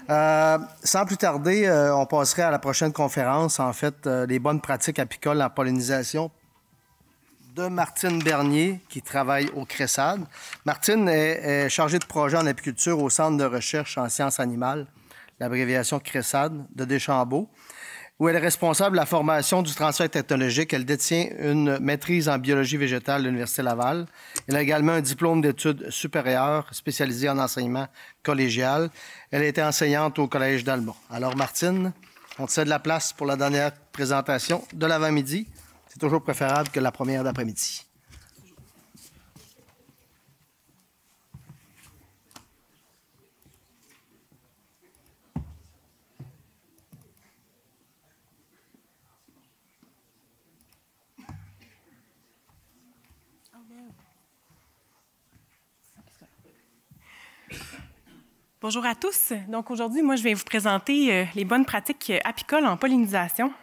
Sans plus tarder, on passerait à la prochaine conférence, en fait, les bonnes pratiques apicoles en pollinisation de Martine Bernier, qui travaille au CRESAD. Martine est chargée de projet en apiculture au Centre de recherche en sciences animales, l'abréviation CRESAD, de Deschambault, où elle est responsable de la formation du transfert technologique. Elle détient une maîtrise en biologie végétale de l'Université Laval. Elle a également un diplôme d'études supérieures spécialisé en enseignement collégial. Elle a été enseignante au Collège d'Alma. Alors, Martine, on te cède la place pour la dernière présentation de l'avant-midi. C'est toujours préférable que la première d'après-midi. Bonjour à tous. Donc aujourd'hui, moi, je vais vous présenter les bonnes pratiques apicoles en pollinisation.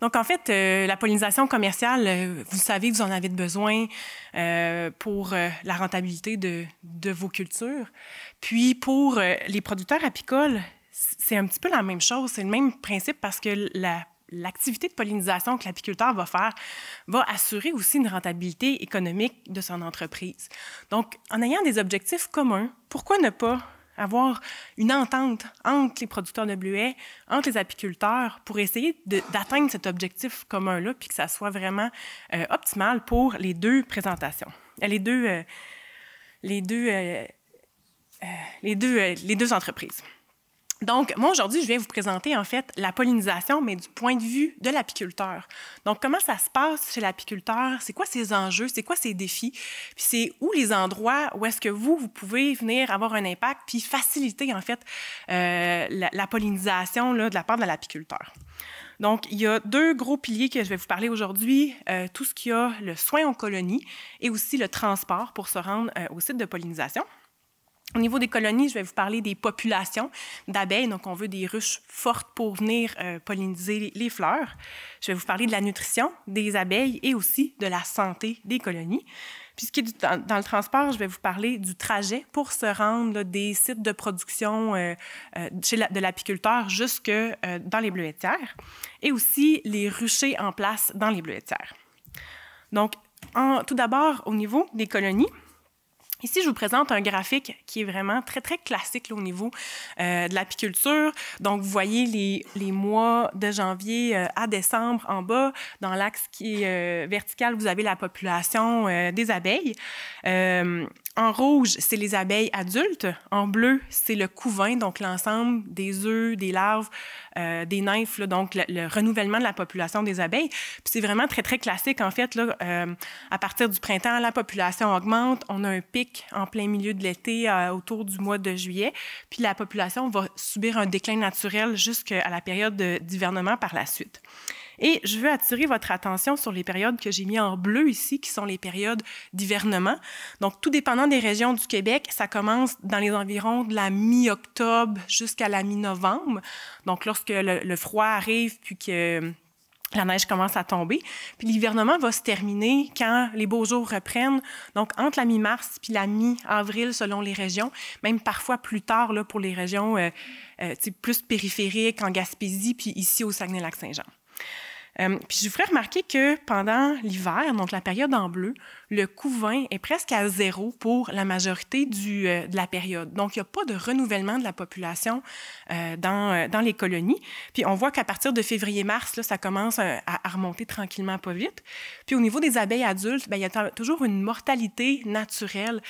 Donc, en fait, la pollinisation commerciale, vous savez que vous en avez besoin pour la rentabilité de vos cultures. Puis, pour les producteurs apicoles, c'est un petit peu la même chose. C'est le même principe parce que l'activité de pollinisation que l'apiculteur va faire va assurer aussi une rentabilité économique de son entreprise. Donc, en ayant des objectifs communs, pourquoi ne pas avoir une entente entre les producteurs de bleuets, entre les apiculteurs, pour essayer d'atteindre cet objectif commun-là, puis que ça soit vraiment optimal pour les deux présentations, les deux entreprises. Donc, moi, aujourd'hui, je vais vous présenter, en fait, la pollinisation, mais du point de vue de l'apiculteur. Donc, comment ça se passe chez l'apiculteur? C'est quoi ses enjeux? C'est quoi ses défis? Puis, c'est où les endroits où est-ce que vous pouvez venir avoir un impact puis faciliter, en fait, la pollinisation là, de la part de l'apiculteur. Donc, il y a deux gros piliers que je vais vous parler aujourd'hui. Tout ce qui a le soin en colonie et aussi le transport pour se rendre au site de pollinisation. Au niveau des colonies, je vais vous parler des populations d'abeilles. Donc, on veut des ruches fortes pour venir polliniser les fleurs. Je vais vous parler de la nutrition des abeilles et aussi de la santé des colonies. Puis, ce qui est dans le transport, je vais vous parler du trajet pour se rendre là, des sites de production de l'apiculteur jusque dans les bleuetières et aussi les ruchers en place dans les bleuetières. Donc, tout d'abord, au niveau des colonies, ici, je vous présente un graphique qui est vraiment très, très classique là, au niveau de l'apiculture. Donc, vous voyez les mois de janvier à décembre en bas. Dans l'axe qui est vertical, vous avez la population des abeilles. En rouge, c'est les abeilles adultes. En bleu, c'est le couvain, donc l'ensemble des œufs, des larves, des nymphes, là, donc le renouvellement de la population des abeilles. Puis c'est vraiment très, très classique, en fait. Là, à partir du printemps, la population augmente. On a un pic en plein milieu de l'été, autour du mois de juillet. Puis la population va subir un déclin naturel jusqu'à la période d'hivernement par la suite. Et je veux attirer votre attention sur les périodes que j'ai mis en bleu ici, qui sont les périodes d'hivernement. Donc, tout dépendant des régions du Québec, ça commence dans les environs de la mi-octobre jusqu'à la mi-novembre. Donc, lorsque le froid arrive, puis que la neige commence à tomber. Puis l'hivernement va se terminer quand les beaux jours reprennent, donc entre la mi-mars puis la mi-avril selon les régions, même parfois plus tard là, pour les régions plus périphériques, en Gaspésie, puis ici au Saguenay-Lac-Saint-Jean. Puis je vous ferai remarquer que pendant l'hiver, donc la période en bleu, le couvain est presque à zéro pour la majorité de la période. Donc, il n'y a pas de renouvellement de la population dans les colonies. Puis on voit qu'à partir de février-mars, ça commence à remonter tranquillement, pas vite. Puis au niveau des abeilles adultes, bien, il y a toujours une mortalité naturelle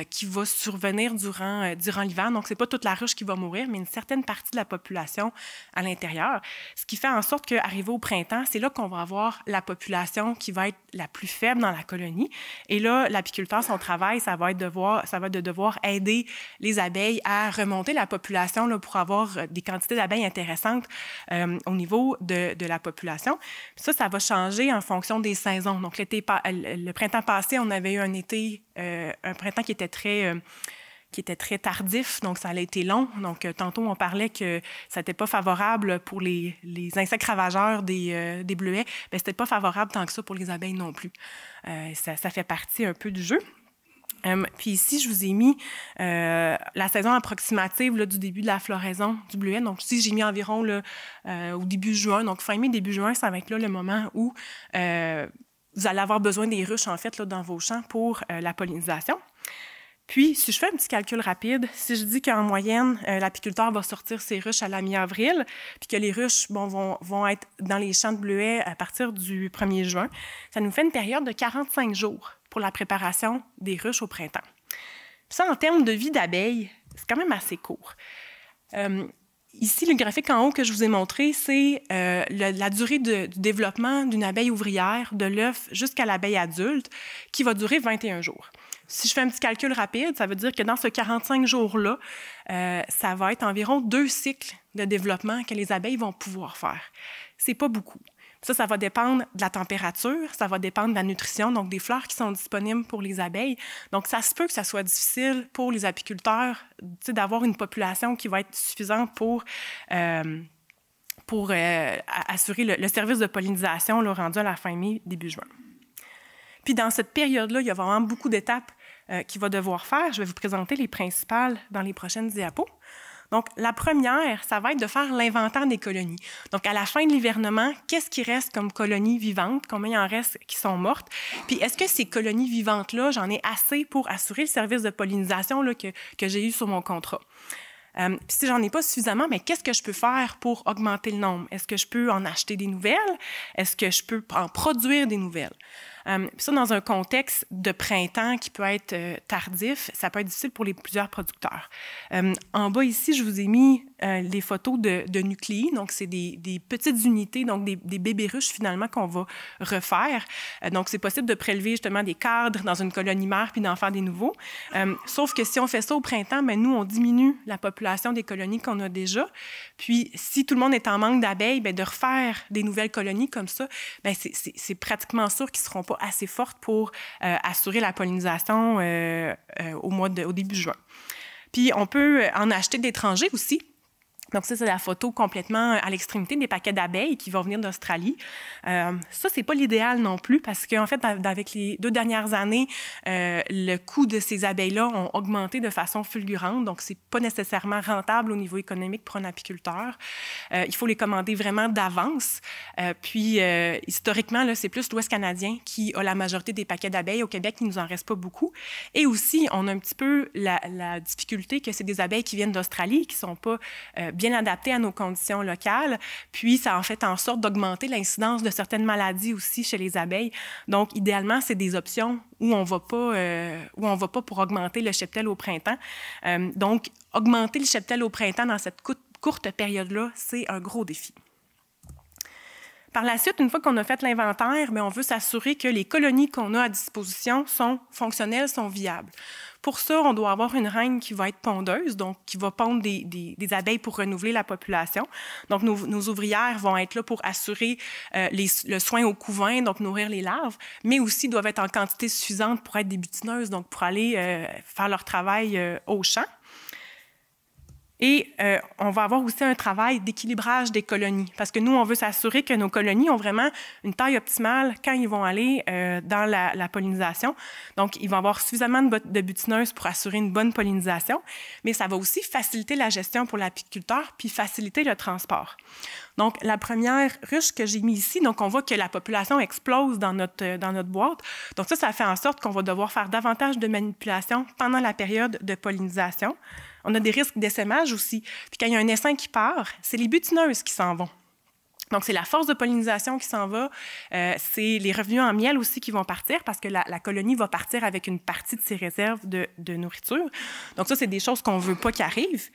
qui va survenir durant l'hiver. Donc, ce n'est pas toute la ruche qui va mourir, mais une certaine partie de la population à l'intérieur. Ce qui fait en sorte qu'arrivé au printemps, c'est là qu'on va avoir la population qui va être la plus faible dans la colonie. Et là, l'apiculteur, son travail, ça va être de devoir aider les abeilles à remonter la population là, pour avoir des quantités d'abeilles intéressantes au niveau de la population. Puis ça va changer en fonction des saisons. Donc, le printemps passé, on avait eu un printemps qui était très tardif, donc ça a été long. Donc, tantôt, on parlait que ça n'était pas favorable pour les insectes ravageurs des bleuets. Bien, c'était pas favorable tant que ça pour les abeilles non plus. Ça fait partie un peu du jeu. Puis ici, je vous ai mis la saison approximative là, du début de la floraison du bleuet. Donc ici, j'ai mis environ là, au début juin. Donc fin mai, début juin, ça va être là le moment où vous allez avoir besoin des ruches, en fait, là, dans vos champs pour la pollinisation. Puis, si je fais un petit calcul rapide, si je dis qu'en moyenne, l'apiculteur va sortir ses ruches à la mi-avril, puis que les ruches vont être dans les champs de bleuets à partir du 1er juin, ça nous fait une période de 45 jours pour la préparation des ruches au printemps. Puis ça, en termes de vie d'abeilles, c'est quand même assez court. Ici, le graphique en haut que je vous ai montré, c'est la durée du développement d'une abeille ouvrière, de l'œuf jusqu'à l'abeille adulte, qui va durer 21 jours. Si je fais un petit calcul rapide, ça veut dire que dans ce 45 jours-là, ça va être environ 2 cycles de développement que les abeilles vont pouvoir faire. C'est pas beaucoup. Ça va dépendre de la température, ça va dépendre de la nutrition, donc des fleurs qui sont disponibles pour les abeilles. Donc, ça se peut que ça soit difficile pour les apiculteurs d'avoir une population qui va être suffisante pour assurer le service de pollinisation là, rendu à la fin mai, début juin. Puis, dans cette période-là, il y a vraiment beaucoup d'étapes qu'il va devoir faire. Je vais vous présenter les principales dans les prochaines diapos. Donc, la première, ça va être de faire l'inventaire des colonies. Donc, à la fin de l'hivernement, qu'est-ce qui reste comme colonies vivantes? Combien il en reste qui sont mortes? Puis, est-ce que ces colonies vivantes-là, j'en ai assez pour assurer le service de pollinisation là, que j'ai eu sur mon contrat? Puis si j'en ai pas suffisamment, mais qu'est-ce que je peux faire pour augmenter le nombre? Est-ce que je peux en acheter des nouvelles? Est-ce que je peux en produire des nouvelles? Puis ça, dans un contexte de printemps qui peut être tardif, ça peut être difficile pour plusieurs producteurs. En bas ici, je vous ai mis les photos de nucléi. Donc, c'est des petites unités, donc des bébés ruches finalement qu'on va refaire. Donc, c'est possible de prélever justement des cadres dans une colonie mère puis d'en faire des nouveaux. Sauf que si on fait ça au printemps, bien, nous, on diminue la population des colonies qu'on a déjà. Puis, si tout le monde est en manque d'abeilles, bien, de refaire des nouvelles colonies comme ça, bien, c'est pratiquement sûr qu'ils ne seront pas assez fortes pour assurer la pollinisation au début juin. Puis, on peut en acheter d'étrangers aussi. Donc, ça, c'est la photo complètement à l'extrémité des paquets d'abeilles qui vont venir d'Australie. Ça, c'est pas l'idéal non plus parce qu'en fait, avec les 2 dernières années, le coût de ces abeilles-là ont augmenté de façon fulgurante. Donc, c'est pas nécessairement rentable au niveau économique pour un apiculteur. Il faut les commander vraiment d'avance. Puis, historiquement, là, c'est plus l'Ouest canadien qui a la majorité des paquets d'abeilles. Au Québec, il nous en reste pas beaucoup. Et aussi, on a un petit peu la difficulté que c'est des abeilles qui viennent d'Australie, qui sont pas bien adaptées à nos conditions locales. Puis, ça en fait en sorte d'augmenter l'incidence de certaines maladies aussi chez les abeilles. Donc, idéalement, c'est des options où on va pas pour augmenter le cheptel au printemps. Donc, augmenter le cheptel au printemps dans cette courte période-là, c'est un gros défi. Par la suite, une fois qu'on a fait l'inventaire, on veut s'assurer que les colonies qu'on a à disposition sont fonctionnelles, sont viables. Pour ça, on doit avoir une reine qui va être pondeuse, donc qui va pondre des abeilles pour renouveler la population. Donc, nos ouvrières vont être là pour assurer le soin au couvain, donc nourrir les larves, mais aussi doivent être en quantité suffisante pour être des butineuses, donc pour aller faire leur travail au champ. Et on va avoir aussi un travail d'équilibrage des colonies, parce que nous, on veut s'assurer que nos colonies ont vraiment une taille optimale quand ils vont aller dans la pollinisation. Donc, ils vont avoir suffisamment de butineuses pour assurer une bonne pollinisation, mais ça va aussi faciliter la gestion pour l'apiculteur puis faciliter le transport. Donc, la première ruche que j'ai mise ici, donc on voit que la population explose dans notre boîte. Donc ça fait en sorte qu'on va devoir faire davantage de manipulation pendant la période de pollinisation. On a des risques d'essaimage aussi. Puis quand il y a un essaim qui part, c'est les butineuses qui s'en vont. Donc, c'est la force de pollinisation qui s'en va. C'est les revenus en miel aussi qui vont partir parce que la colonie va partir avec une partie de ses réserves de nourriture. Donc, ça, c'est des choses qu'on ne veut pas qui arrivent.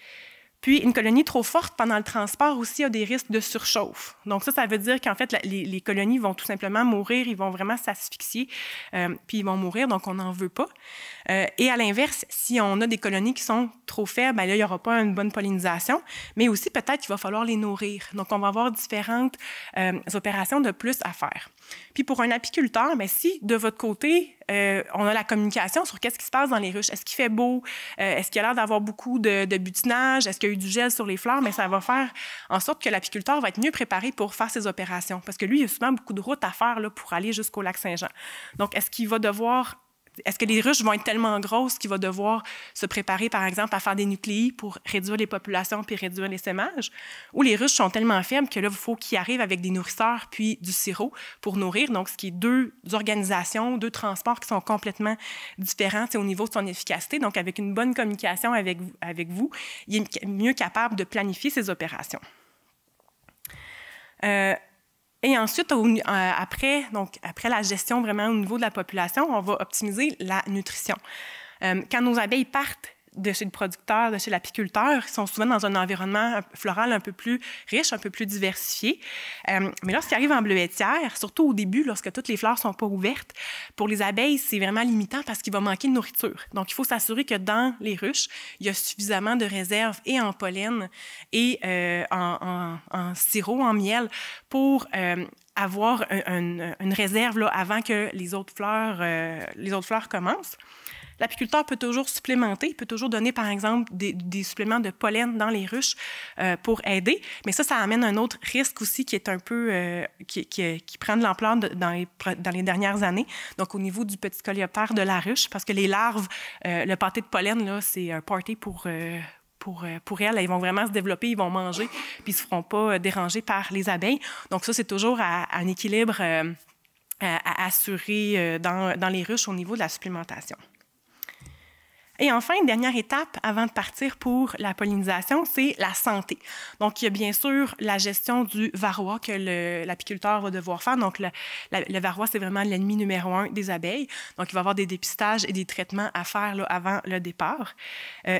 Puis, une colonie trop forte pendant le transport aussi a des risques de surchauffe. Donc, ça veut dire qu'en fait, les colonies vont tout simplement mourir, ils vont vraiment s'asphyxier, puis ils vont mourir, donc on n'en veut pas. Et à l'inverse, si on a des colonies qui sont trop faibles, bien là, il n'y aura pas une bonne pollinisation, mais aussi peut-être qu'il va falloir les nourrir. Donc, on va avoir différentes opérations de plus à faire. Puis, pour un apiculteur, bien, si de votre côté, on a la communication sur qu'est-ce qui se passe dans les ruches, est-ce qu'il fait beau, est-ce qu'il y a l'air d'avoir beaucoup de butinage, est-ce qu'il y a eu du gel sur les fleurs, mais ça va faire en sorte que l'apiculteur va être mieux préparé pour faire ses opérations. Parce que lui, il y a souvent beaucoup de routes à faire là, pour aller jusqu'au lac Saint-Jean. Donc, est-ce qu'il va devoir est-ce que les ruches vont être tellement grosses qu'il va devoir se préparer, par exemple, à faire des nucléi pour réduire les populations puis réduire l'essaimage? Ou les ruches sont tellement faibles que là, il faut qu'ils arrivent avec des nourrisseurs puis du sirop pour nourrir. Donc, ce qui est deux organisations, deux transports qui sont complètement différents au niveau de son efficacité. Donc, avec une bonne communication avec vous, il est mieux capable de planifier ses opérations. Et ensuite, après la gestion vraiment au niveau de la population, on va optimiser la nutrition. Quand nos abeilles partent de chez le producteur, de chez l'apiculteur, ils sont souvent dans un environnement floral un peu plus riche, un peu plus diversifié. Mais lorsqu'ils arrivent en bleuetière, surtout au début, lorsque toutes les fleurs ne sont pas ouvertes, pour les abeilles, c'est vraiment limitant parce qu'il va manquer de nourriture. Donc, il faut s'assurer que dans les ruches, il y a suffisamment de réserves et en pollen et en sirop, en miel, pour avoir une réserve là, avant que les autres fleurs commencent. L'apiculteur peut toujours supplémenter, il peut toujours donner, par exemple, des suppléments de pollen dans les ruches pour aider. Mais ça amène un autre risque aussi qui est un peu... qui prend de l'ampleur dans les dernières années. Donc, au niveau du petit coléoptère de la ruche, parce que les larves, le pâté de pollen, là, c'est un party pour elles. Ils vont vraiment se développer, ils vont manger, puis ils ne se feront pas déranger par les abeilles. Donc, ça, c'est toujours un équilibre à assurer dans les ruches au niveau de la supplémentation. Et enfin, une dernière étape avant de partir pour la pollinisation, c'est la santé. Donc, il y a bien sûr la gestion du varroa que l'apiculteur va devoir faire. Donc, le varroa, c'est vraiment l'ennemi numéro 1 des abeilles. Donc, il va avoir des dépistages et des traitements à faire là, avant le départ.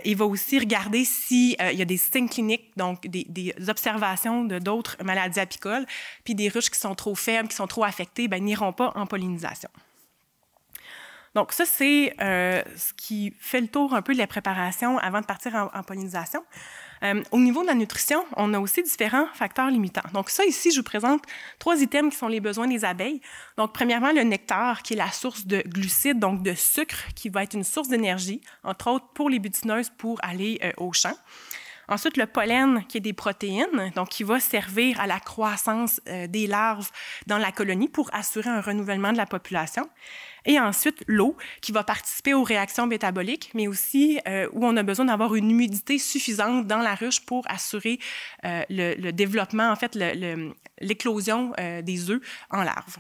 Il va aussi regarder s'il y a des signes cliniques, donc des observations d'autres maladies apicoles, puis des ruches qui sont trop faibles, qui sont trop affectées, n'iront pas en pollinisation. Donc, ça, c'est ce qui fait le tour un peu de la préparation avant de partir en pollinisation. Au niveau de la nutrition, on a aussi différents facteurs limitants. Donc, ça, ici, je vous présente 3 items qui sont les besoins des abeilles. Donc, premièrement, le nectar, qui est la source de glucides, donc de sucre, qui va être une source d'énergie, entre autres pour les butineuses pour aller au champ. Ensuite, le pollen, qui est des protéines, donc qui va servir à la croissance des larves dans la colonie pour assurer un renouvellement de la population. Et ensuite, l'eau, qui va participer aux réactions métaboliques, mais aussi où on a besoin d'avoir une humidité suffisante dans la ruche pour assurer le développement, en fait, l'éclosion des œufs en larves.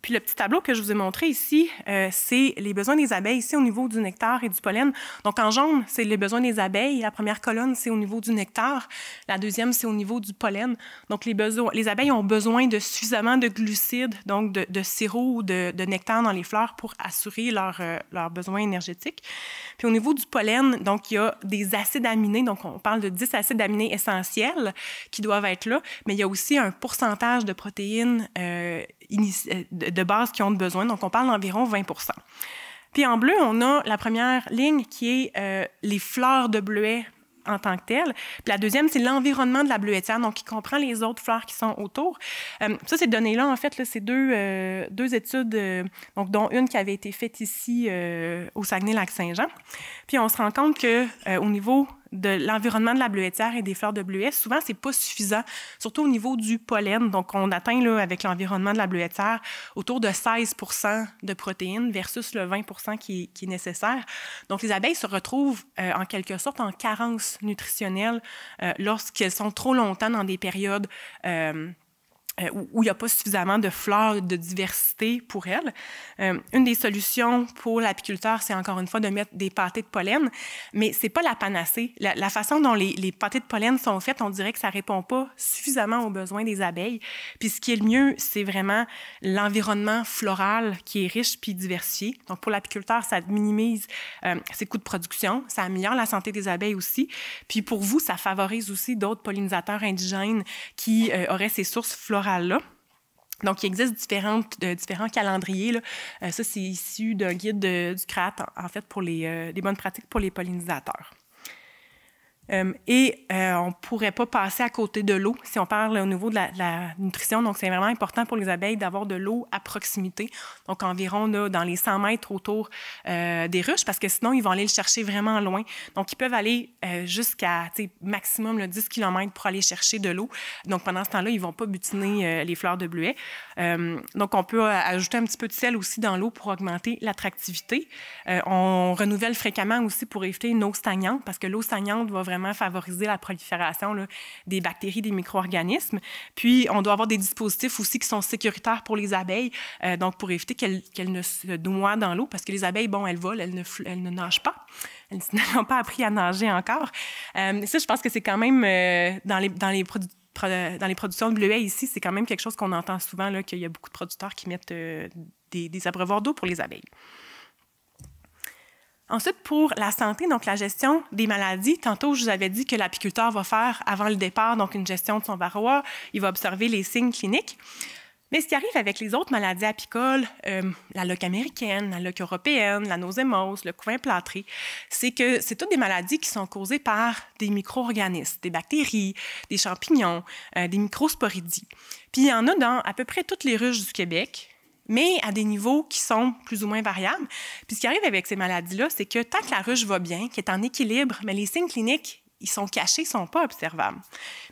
Puis le petit tableau que je vous ai montré ici, c'est les besoins des abeilles ici au niveau du nectar et du pollen. Donc en jaune, c'est les besoins des abeilles. La première colonne, c'est au niveau du nectar. La deuxième, c'est au niveau du pollen. Donc les abeilles ont besoin de suffisamment de glucides, donc de sirop ou de nectar dans les fleurs pour assurer leurs besoins énergétiques. Puis au niveau du pollen, donc il y a des acides aminés. Donc on parle de 10 acides aminés essentiels qui doivent être là, mais il y a aussi un pourcentage de protéines de base qui ont besoin. Donc, on parle d'environ 20 %. Puis en bleu, on a la première ligne qui est les fleurs de bleuet en tant que telles. Puis la deuxième, c'est l'environnement de la bleuetière, donc qui comprend les autres fleurs qui sont autour. Ça, ces données-là, en fait, là, c'est deux études, donc, dont une qui avait été faite ici au Saguenay-Lac-Saint-Jean. Puis on se rend compte qu'au niveau de l'environnement de la bleuetière et des fleurs de bleuet, souvent, c'est pas suffisant, surtout au niveau du pollen. Donc, on atteint, là, avec l'environnement de la bleuetière, autour de 16 % de protéines versus le 20 % qui est nécessaire. Donc, les abeilles se retrouvent, en quelque sorte, en carence nutritionnelle lorsqu'elles sont trop longtemps dans des périodes où il n'y a pas suffisamment de fleurs, de diversité pour elles. Une des solutions pour l'apiculteur, c'est encore une fois de mettre des pâtés de pollen, mais ce n'est pas la panacée. La façon dont les pâtés de pollen sont faits, on dirait que ça ne répond pas suffisamment aux besoins des abeilles. Puis ce qui est le mieux, c'est vraiment l'environnement floral qui est riche puis diversifié. Donc pour l'apiculteur, ça minimise ses coûts de production, ça améliore la santé des abeilles aussi. Puis pour vous, ça favorise aussi d'autres pollinisateurs indigènes qui auraient ces sources florales là. Donc, il existe différents calendriers. Là. Ça, c'est issu d'un guide du CRAT, en fait, pour les bonnes pratiques pour les pollinisateurs. On ne pourrait pas passer à côté de l'eau si on parle au niveau de la nutrition. Donc, c'est vraiment important pour les abeilles d'avoir de l'eau à proximité, donc environ là, dans les 100 mètres autour des ruches, parce que sinon, ils vont aller le chercher vraiment loin. Donc, ils peuvent aller jusqu'à maximum là, 10 km pour aller chercher de l'eau. Donc, pendant ce temps-là, ils ne vont pas butiner les fleurs de bleuet. Donc, on peut ajouter un petit peu de sel aussi dans l'eau pour augmenter l'attractivité. On renouvelle fréquemment aussi pour éviter une eau stagnante, parce que l'eau stagnante va vraiment favoriser la prolifération là, des bactéries, des micro-organismes. Puis, on doit avoir des dispositifs aussi qui sont sécuritaires pour les abeilles, donc pour éviter qu'elles ne se noient dans l'eau, parce que les abeilles, bon, elles volent, elles ne nagent pas. Elles n'ont pas appris à nager encore. Ça, je pense que c'est quand même dans les productions de bleuets ici, c'est quand même quelque chose qu'on entend souvent, là, qu'il y a beaucoup de producteurs qui mettent des abreuvoirs d'eau pour les abeilles. Ensuite, pour la santé, donc la gestion des maladies, tantôt, je vous avais dit que l'apiculteur va faire, avant le départ, donc une gestion de son varroa, il va observer les signes cliniques. Mais ce qui arrive avec les autres maladies apicoles, la loque américaine, la loque européenne, la nosémose, le couvain plâtré, c'est que c'est toutes des maladies qui sont causées par des micro-organismes, des bactéries, des champignons, des microsporidies. Puis il y en a dans à peu près toutes les ruches du Québec, mais à des niveaux qui sont plus ou moins variables. Puis ce qui arrive avec ces maladies-là, c'est que tant que la ruche va bien, qu'elle est en équilibre, mais les signes cliniques, ils sont cachés, ils ne sont pas observables.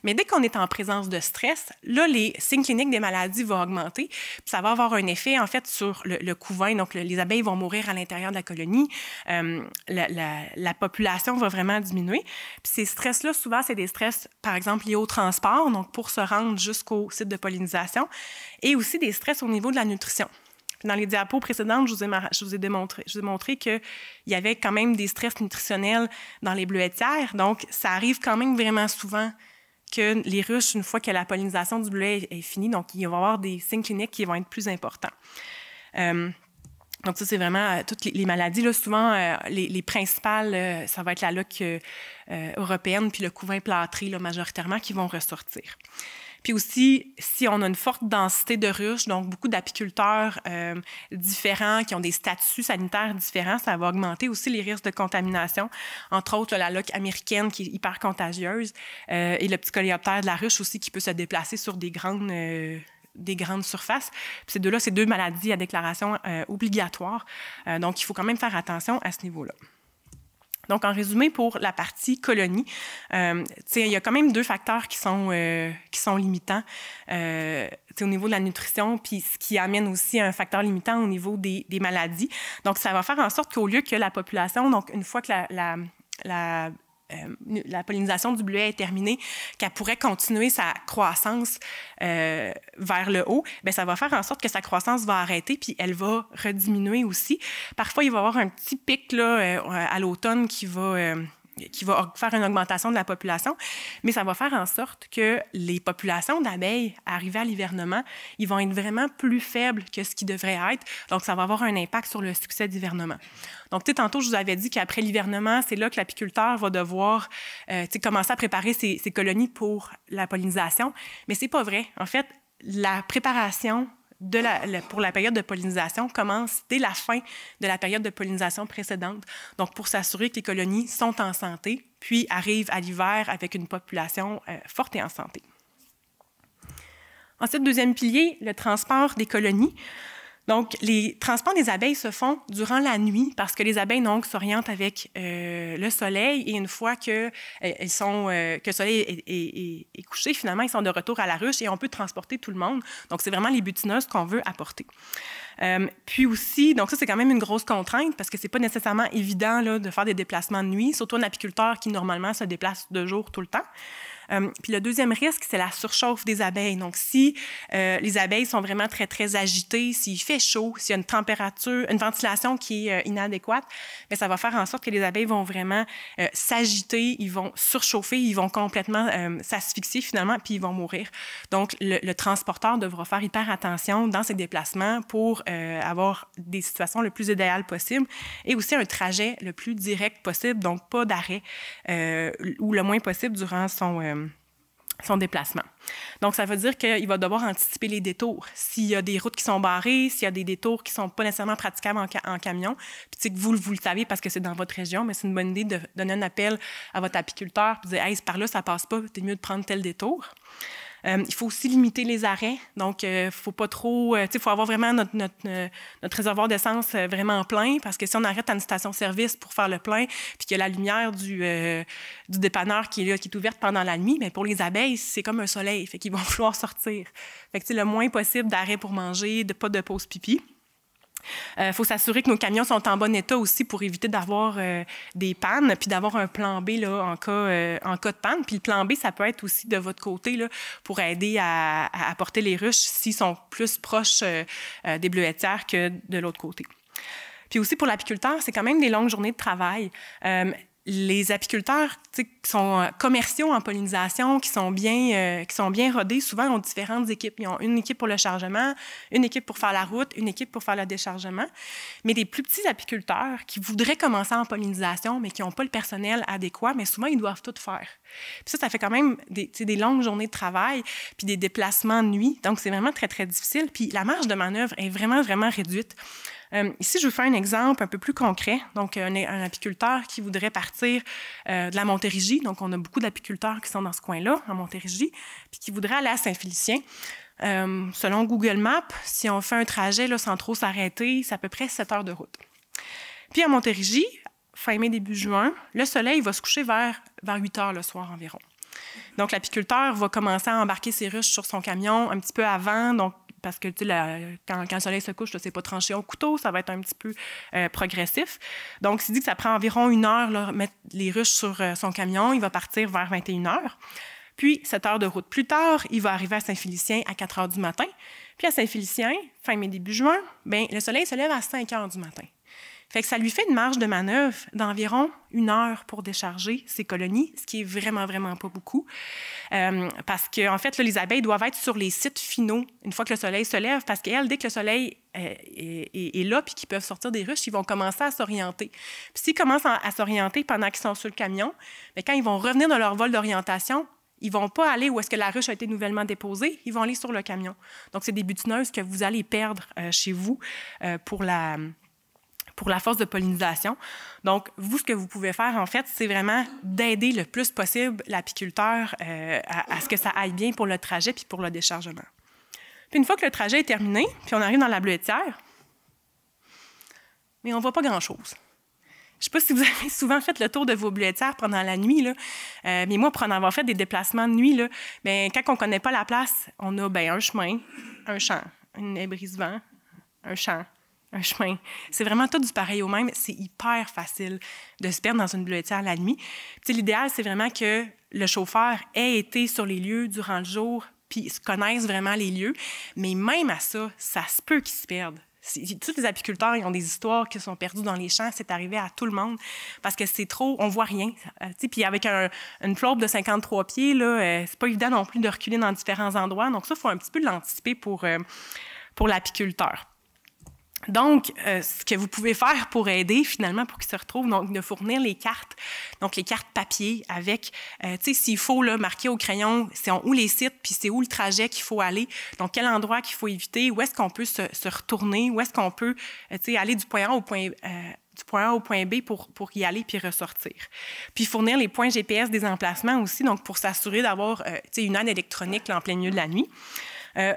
Mais dès qu'on est en présence de stress, là, les signes cliniques des maladies vont augmenter, puis ça va avoir un effet, en fait, sur le couvain. Donc, les abeilles vont mourir à l'intérieur de la colonie. La population va vraiment diminuer. Puis ces stress-là, souvent, c'est des stress, par exemple, liés au transport, donc pour se rendre jusqu'au site de pollinisation, et aussi des stress au niveau de la nutrition. Dans les diapos précédentes, je vous ai montré qu'il y avait quand même des stress nutritionnels dans les bleuetières. Donc, ça arrive quand même vraiment souvent que les ruches, une fois que la pollinisation du bleuet est finie, donc il va y avoir des signes cliniques qui vont être plus importants. Donc, ça, c'est vraiment toutes les maladies. Là, souvent, les principales, ça va être la loque européenne puis le couvain plâtré, là, majoritairement, qui vont ressortir. Puis aussi, si on a une forte densité de ruches, donc beaucoup d'apiculteurs différents qui ont des statuts sanitaires différents, ça va augmenter aussi les risques de contamination. Entre autres, la loque américaine qui est hyper contagieuse et le petit coléoptère de la ruche aussi qui peut se déplacer sur des grandes surfaces. Puis ces deux-là, c'est deux maladies à déclaration obligatoire. Donc, il faut quand même faire attention à ce niveau-là. Donc, en résumé, pour la partie colonie, il y a quand même deux facteurs qui sont limitants au niveau de la nutrition, puis ce qui amène aussi un facteur limitant au niveau des maladies. Donc, ça va faire en sorte qu'au lieu que la population, donc une fois que la pollinisation du bleuet est terminée, qu'elle pourrait continuer sa croissance vers le haut, bien, ça va faire en sorte que sa croissance va arrêter puis elle va rediminuer aussi. Parfois, il va y avoir un petit pic là, à l'automne qui va faire une augmentation de la population, mais ça va faire en sorte que les populations d'abeilles, arrivées à l'hivernement, ils vont être vraiment plus faibles que ce qu'ils devraient être. Donc, ça va avoir un impact sur le succès d'hivernement. Donc, tantôt, je vous avais dit qu'après l'hivernement, c'est là que l'apiculteur va devoir commencer à préparer ses colonies pour la pollinisation, mais c'est pas vrai. En fait, la préparation pour la période de pollinisation commence dès la fin de la période de pollinisation précédente. Donc, pour s'assurer que les colonies sont en santé, puis arrivent à l'hiver avec une population forte et en santé. Ensuite, deuxième pilier, le transport des colonies. Donc, les transports des abeilles se font durant la nuit parce que les abeilles donc s'orientent avec le soleil et une fois que le soleil est couché, finalement, ils sont de retour à la ruche et on peut transporter tout le monde. Donc, c'est vraiment les butineuses qu'on veut apporter. Puis aussi, donc ça, c'est quand même une grosse contrainte parce que c'est pas nécessairement évident là, de faire des déplacements de nuit, surtout un apiculteur qui, normalement, se déplace de jour tout le temps. Puis le deuxième risque, c'est la surchauffe des abeilles. Donc, si les abeilles sont vraiment très, très agitées, s'il fait chaud, s'il y a une température, une ventilation qui est inadéquate, bien, ça va faire en sorte que les abeilles vont vraiment s'agiter, ils vont surchauffer, ils vont complètement s'asphyxier finalement, puis ils vont mourir. Donc, le transporteur devra faire hyper attention dans ses déplacements pour avoir des situations le plus idéales possible et aussi un trajet le plus direct possible, donc pas d'arrêt ou le moins possible durant son déplacement. Donc, ça veut dire qu'il va devoir anticiper les détours. S'il y a des routes qui sont barrées, s'il y a des détours qui ne sont pas nécessairement praticables en camion, puis que vous le savez parce que c'est dans votre région, mais c'est une bonne idée de donner un appel à votre apiculteur et de dire « Hey, par là, ça ne passe pas, c'est mieux de prendre tel détour ». Il faut aussi limiter les arrêts. Donc, il ne faut pas trop... il faut avoir vraiment notre réservoir d'essence vraiment plein parce que si on arrête à une station-service pour faire le plein puis qu'il y a la lumière du dépanneur qui est ouverte pendant la nuit, bien, pour les abeilles, c'est comme un soleil. Fait qu'ils vont vouloir sortir. Fait que, le moins possible d'arrêts pour manger, pas de pause pipi. Il faut s'assurer que nos camions sont en bon état aussi pour éviter d'avoir des pannes, puis d'avoir un plan B là, en cas de panne. Puis le plan B, ça peut être aussi de votre côté là, pour aider à apporter les ruches s'ils sont plus proches des bleuetières que de l'autre côté. Puis aussi pour l'apiculteur, c'est quand même des longues journées de travail. Les apiculteurs qui sont commerciaux en pollinisation, qui sont bien rodés, souvent ont différentes équipes. Ils ont une équipe pour le chargement, une équipe pour faire la route, une équipe pour faire le déchargement. Mais des plus petits apiculteurs qui voudraient commencer en pollinisation, mais qui n'ont pas le personnel adéquat, mais souvent, ils doivent tout faire. Puis ça fait quand même des longues journées de travail, puis des déplacements de nuit. Donc, c'est vraiment très, très difficile. Puis la marge de manœuvre est vraiment, vraiment réduite. Ici, je vous fais un exemple un peu plus concret. Donc, un apiculteur qui voudrait partir de la Montérégie. Donc, on a beaucoup d'apiculteurs qui sont dans ce coin-là, en Montérégie, puis qui voudraient aller à Saint-Félicien. Selon Google Maps, si on fait un trajet là, sans trop s'arrêter, c'est à peu près 7 heures de route. Puis, à Montérégie, fin mai, début juin, le soleil va se coucher vers 8 heures le soir environ. Donc, l'apiculteur va commencer à embarquer ses ruches sur son camion un petit peu avant, donc parce que quand le soleil se couche, c'est pas tranché au couteau, ça va être un petit peu progressif. Donc, il dit que ça prend environ 1 heure là, mettre les ruches sur son camion. Il va partir vers 21 heures. Puis, 7 heures de route plus tard, il va arriver à Saint-Félicien à 4 heures du matin. Puis, à Saint-Félicien, fin mai, début juin, bien, le soleil se lève à 5 heures du matin. Fait que ça lui fait une marge de manœuvre d'environ 1 heure pour décharger ses colonies, ce qui est vraiment, vraiment pas beaucoup. Parce qu'en fait, là, les abeilles doivent être sur les sites finaux une fois que le soleil se lève, parce qu'elles, dès que le soleil est là puis qu'ils peuvent sortir des ruches, ils vont commencer à s'orienter. Puis s'ils commencent à s'orienter pendant qu'ils sont sur le camion, bien, quand ils vont revenir de leur vol d'orientation, ils ne vont pas aller où est-ce que la ruche a été nouvellement déposée, ils vont aller sur le camion. Donc, c'est des butineuses que vous allez perdre chez vous pour la force de pollinisation. Donc, vous, ce que vous pouvez faire, en fait, c'est vraiment d'aider le plus possible l'apiculteur à ce que ça aille bien pour le trajet puis pour le déchargement. Puis une fois que le trajet est terminé, puis on arrive dans la bleuetière, mais on ne voit pas grand-chose. Je ne sais pas si vous avez souvent fait le tour de vos bleuetières pendant la nuit, là, mais moi, pour en avoir fait des déplacements de nuit, là, bien, quand on ne connaît pas la place, on a bien, un chemin, un champ, une brise-vent, un champ, un chemin. C'est vraiment tout du pareil au même. C'est hyper facile de se perdre dans une bleuetière la nuit. L'idéal, c'est vraiment que le chauffeur ait été sur les lieux durant le jour puis connaisse vraiment les lieux. Mais même à ça, ça se peut qu'ils se perdent. Tous les apiculteurs, ils ont des histoires qui sont perdues dans les champs. C'est arrivé à tout le monde parce que c'est trop... On voit rien. Puis avec une flotte de 53 pieds, là, c'est pas évident non plus de reculer dans différents endroits. Donc ça, il faut un petit peu l'anticiper pour l'apiculteur. Donc, ce que vous pouvez faire pour aider, finalement, pour qu'ils se retrouvent, donc de fournir les cartes, donc les cartes papier avec, tu sais, s'il faut là, marquer au crayon, c'est où les sites, puis c'est où le trajet qu'il faut aller, donc quel endroit qu'il faut éviter, où est-ce qu'on peut se retourner, où est-ce qu'on peut, tu sais, aller du point A au point B pour y aller puis ressortir. Puis fournir les points GPS des emplacements aussi, donc pour s'assurer d'avoir, tu sais, une aide électronique là, en plein milieu de la nuit.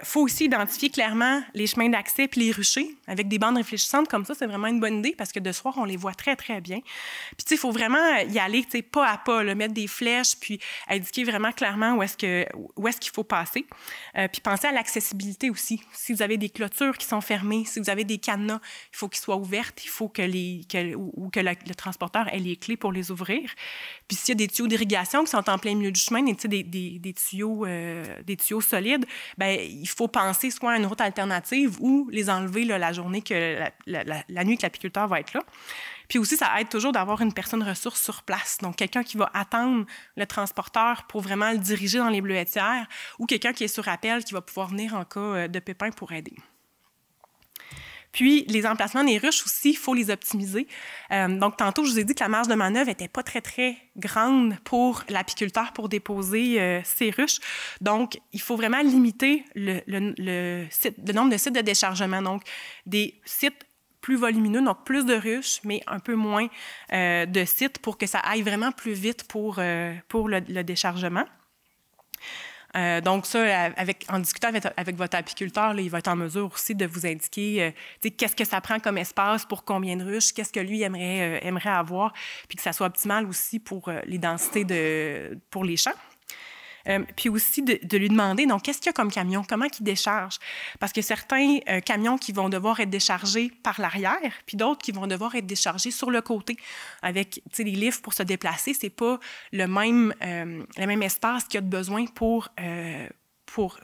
Faut aussi identifier clairement les chemins d'accès puis les ruchers avec des bandes réfléchissantes comme ça. C'est vraiment une bonne idée parce que de soir, on les voit très, très bien. Puis, tu sais, il faut vraiment y aller, tu sais, pas à pas, là, mettre des flèches puis indiquer vraiment clairement où est-ce qu'il faut passer. Puis, penser à l'accessibilité aussi. Si vous avez des clôtures qui sont fermées, si vous avez des cadenas, il faut qu'ils soient ouvertes. Il faut que le transporteur ait les clés pour les ouvrir. Puis, s'il y a des tuyaux d'irrigation qui sont en plein milieu du chemin, des tuyaux solides, bien, il faut penser soit à une route alternative ou les enlever là, la journée la nuit que l'apiculteur va être là. Puis aussi, ça aide toujours d'avoir une personne ressource sur place. Donc, quelqu'un qui va attendre le transporteur pour vraiment le diriger dans les bleuetières ou quelqu'un qui est sur appel qui va pouvoir venir en cas de pépin pour aider. Puis, les emplacements des ruches aussi, il faut les optimiser. Donc, tantôt, je vous ai dit que la marge de manœuvre n'était pas très, très grande pour l'apiculteur pour déposer ses ruches. Donc, il faut vraiment limiter le nombre de sites de déchargement. Donc, des sites plus volumineux, donc plus de ruches, mais un peu moins de sites pour que ça aille vraiment plus vite pour le déchargement. Donc ça, en discutant avec votre apiculteur, là, il va être en mesure aussi de vous indiquer qu'est-ce que ça prend comme espace pour combien de ruches, qu'est-ce que lui aimerait avoir, puis que ça soit optimal aussi pour les densités pour les champs. Puis aussi de lui demander, donc, qu'est-ce qu'il y a comme camion? Comment il décharge? Parce que certains camions qui vont devoir être déchargés par l'arrière, puis d'autres qui vont devoir être déchargés sur le côté avec, les lifts pour se déplacer. C'est pas le même espace qu'il y a de besoin pour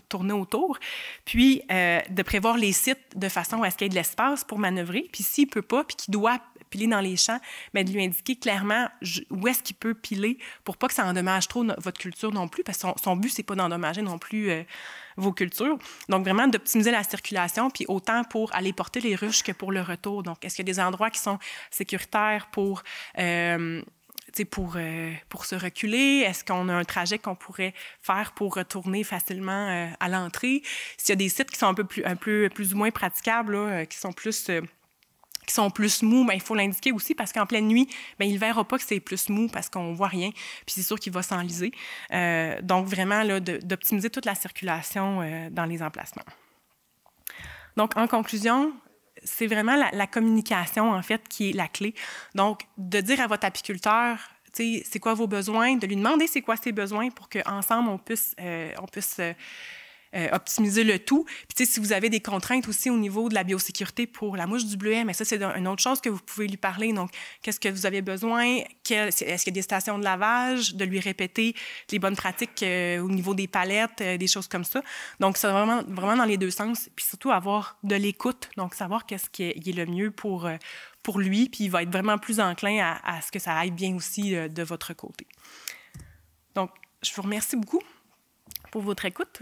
tourner autour. Puis, de prévoir les sites de façon à ce qu'il y ait de l'espace pour manœuvrer. Puis, s'il ne peut pas, puis qu'il doit piler dans les champs, bien, de lui indiquer clairement où est-ce qu'il peut piler pour pas que ça endommage trop votre culture non plus, parce que son but, c'est pas d'endommager non plus vos cultures. Donc, vraiment, d'optimiser la circulation, puis autant pour aller porter les ruches que pour le retour. Donc, est-ce qu'il y a des endroits qui sont sécuritaires pour se reculer? Est-ce qu'on a un trajet qu'on pourrait faire pour retourner facilement à l'entrée? S'il y a des sites qui sont un peu plus ou moins praticables, là, qui sont plus mous, bien, il faut l'indiquer aussi parce qu'en pleine nuit, bien, il ne verra pas que c'est plus mou parce qu'on ne voit rien, puis c'est sûr qu'il va s'enliser. Donc, vraiment, là, d'optimiser toute la circulation dans les emplacements. Donc, en conclusion, c'est vraiment la communication, en fait, qui est la clé. Donc, de dire à votre apiculteur, c'est quoi vos besoins, de lui demander c'est quoi ses besoins pour qu'ensemble, on puisse optimiser le tout. Puis, si vous avez des contraintes aussi au niveau de la biosécurité pour la mouche du bleuet, mais ça, c'est une autre chose que vous pouvez lui parler. Donc, qu'est-ce que vous avez besoin? Est-ce qu'il y a des stations de lavage? De lui répéter les bonnes pratiques au niveau des palettes, des choses comme ça. Donc, c'est vraiment dans les deux sens. Puis surtout, avoir de l'écoute. Donc, savoir qu'est-ce qui est le mieux pour lui. Puis, il va être vraiment plus enclin à ce que ça aille bien aussi de votre côté. Donc, je vous remercie beaucoup pour votre écoute.